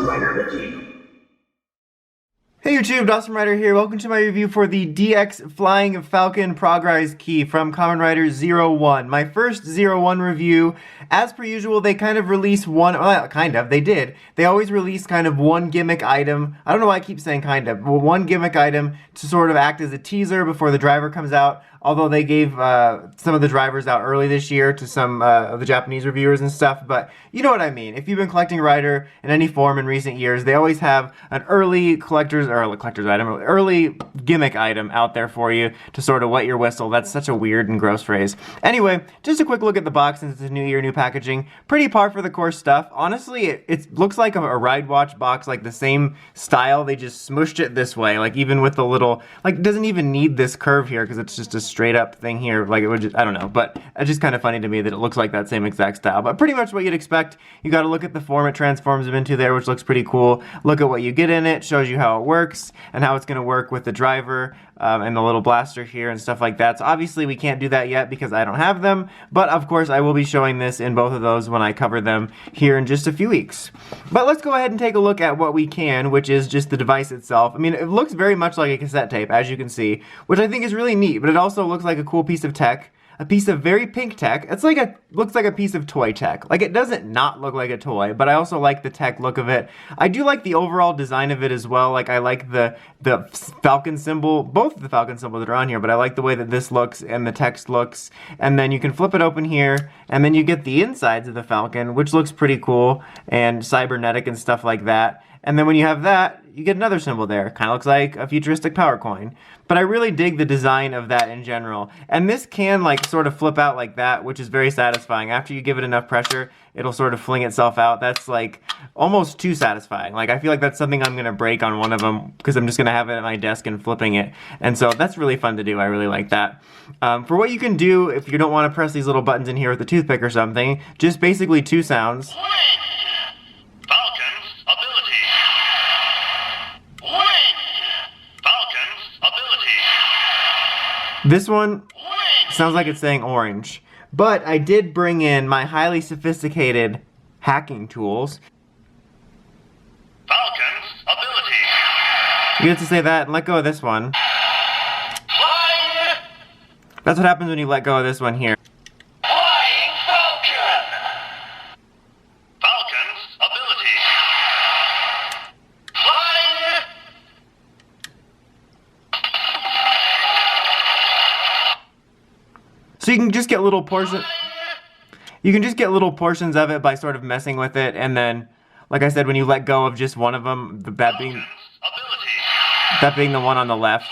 Kamen Rider Wiki. Hey YouTube, Kamen Rider here. Welcome to my review for the DX Flying Falcon Progrise key from Kamen Rider Zero-One. My first Zero-One review. As per usual, they kind of release one, well, kind of, they did. They always release kind of one gimmick item. I don't know why I keep saying kind of. Well, one gimmick item to sort of act as a teaser before the driver comes out. Although they gave some of the drivers out early this year to some of the Japanese reviewers and stuff, but you know what I mean. If you've been collecting Rider in any form in recent years, they always have an early collector's item, early gimmick item out there for you to sort of wet your whistle. That's such a weird and gross phrase. Anyway, just a quick look at the box since it's a new year, new packaging. Pretty par for the course stuff. Honestly, it looks like a Ride Watch box, like the same style. They just smushed it this way, like even with the little, like it doesn't even need this curve here because it's just a straight up thing here, like it would just, I don't know, but it's just kind of funny to me that it looks like that same exact style, but pretty much what you'd expect. You got to look at the form it transforms them into there, which looks pretty cool. Look at what you get in it, shows you how it works and how it's going to work with the driver and the little blaster here and stuff like that. So obviously we can't do that yet because I don't have them, but of course I will be showing this in both of those when I cover them here in just a few weeks. But let's go ahead and take a look at what we can, which is just the device itself. I mean, it looks very much like a cassette tape, as you can see, which I think is really neat, but it also looks like a cool piece of tech. A piece of very pink tech. It's like looks like a piece of toy tech. Like, it doesn't not look like a toy, but I also like the tech look of it. I do like the overall design of it as well. Like, I like the Falcon symbol, both of the Falcon symbols that are on here, but I like the way that this looks and the text looks. And then you can flip it open here, and then you get the insides of the Falcon, which looks pretty cool and cybernetic and stuff like that. And then when you have that, you get another symbol there. Kind of looks like a futuristic power coin. But I really dig the design of that in general. And this can like sort of flip out like that, which is very satisfying. After you give it enough pressure, it'll sort of fling itself out. That's like almost too satisfying. Like, I feel like that's something I'm gonna break on one of them because I'm just gonna have it at my desk and flipping it. And so that's really fun to do. I really like that. For what you can do if you don't want to press these little buttons in here with a toothpick or something, just basically two sounds. This one sounds like it's saying orange, but I did bring in my highly sophisticated hacking tools. Falcon's ability. You get to say that and let go of this one. Flying. That's what happens when you let go of this one here. Flying Falcon. Falcon's ability. Flying. So you can just get little portions. You can just get little portions of it by sort of messing with it, and then, like I said, when you let go of just one of them, that being the one on the left,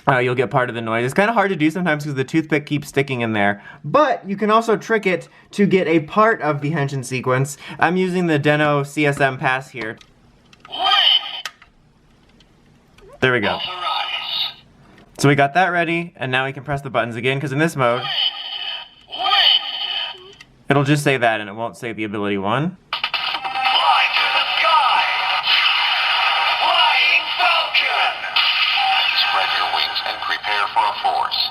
you'll get part of the noise. It's kind of hard to do sometimes because the toothpick keeps sticking in there. But you can also trick it to get a part of the Henshin sequence. I'm using the Den-O CSM pass here. There we go. So we got that ready, and now we can press the buttons again, because in this mode, it'll just say that, and it won't say the ability one. Fly to the sky. Flying Falcon. Spread your wings and prepare for a force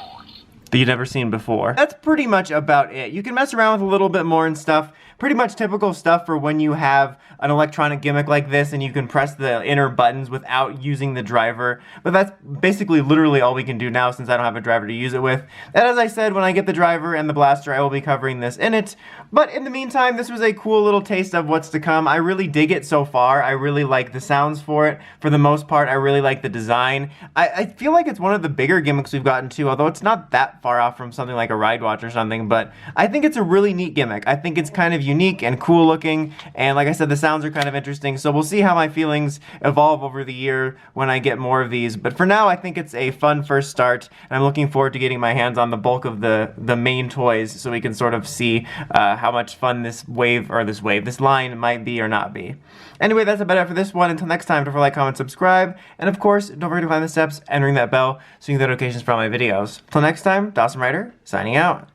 That you've never seen before. That's pretty much about it. You can mess around with a little bit more and stuff. Pretty much typical stuff for when you have an electronic gimmick like this and you can press the inner buttons without using the driver. But that's basically literally all we can do now since I don't have a driver to use it with. And as I said, when I get the driver and the blaster, I will be covering this in it. But in the meantime, this was a cool little taste of what's to come. I really dig it so far. I really like the sounds for it. For the most part, I really like the design. I feel like it's one of the bigger gimmicks we've gotten to, although it's not that far off from something like a Ride Watch or something, but I think it's a really neat gimmick. I think it's kind of unique and cool looking, and like I said, the sounds are kind of interesting, so we'll see how my feelings evolve over the year when I get more of these. But for now, I think it's a fun first start, and I'm looking forward to getting my hands on the bulk of the main toys so we can sort of see how much fun this line might be or not be. Anyway, that's about it for this one. Until next time, don't forget to like, comment, subscribe, and of course, don't forget to climb the steps and ring that bell so you get notifications for all my videos. Till next time, Kamen Rider, signing out.